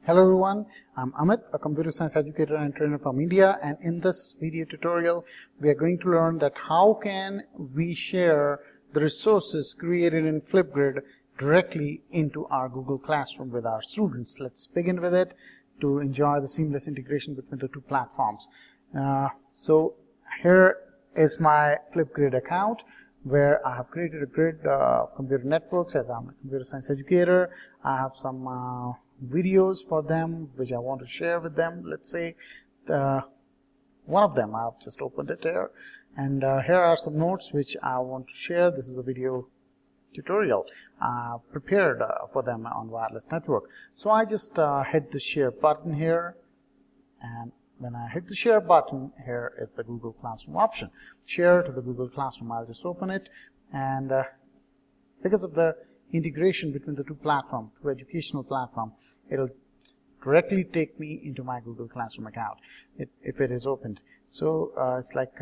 Hello everyone, I'm Amit, a computer science educator and trainer from India, and in this video tutorial we are going to learn that how can we share the resources created in Flipgrid directly into our Google Classroom with our students. Let's begin with it to enjoy the seamless integration between the two platforms. So here is my Flipgrid account where I have created a grid of computer networks. As I'm a computer science educator, I have some videos for them which I want to share with them. Let's say one of them, I've just opened it here, and here are some notes which I want to share. This is a video tutorial prepared for them on wireless network. So I just hit the share button here, and when I hit the share button, here is the Google Classroom option. Share to the Google Classroom. I'll just open it, and because of the integration between the two platforms, two educational platform, it'll directly take me into my Google Classroom account if it is opened. So it's like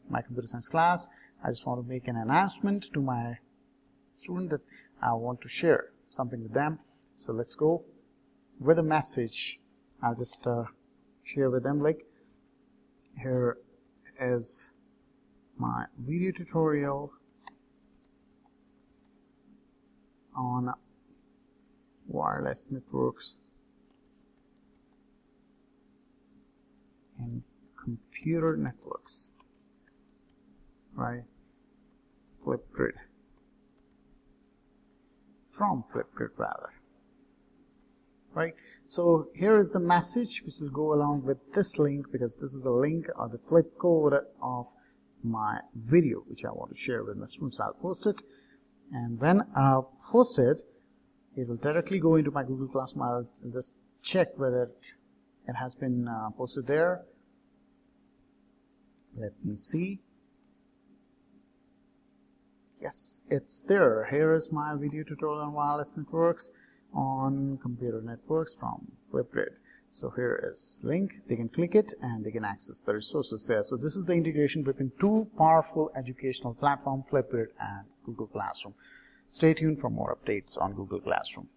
my computer science class. I just want to make an announcement to my student that I want to share something with them. So let's go with a message. I'll just share with them, like, here is my video tutorial on wireless networks and computer networks, right? Flipgrid, from Flipgrid rather, right? So here is the message which will go along with this link, because this is the link or the flip code of my video which I want to share with my students. I'll post it, and when I post it, it will directly go into my Google Classroom. I'll just check whether it has been posted there. Let me see. Yes, it's there. Here is my video tutorial on wireless networks on computer networks from Flipgrid. So here is link. They can click it and they can access the resources there. So this is the integration between two powerful educational platforms, Flipgrid and Google Classroom. Stay tuned for more updates on Google Classroom.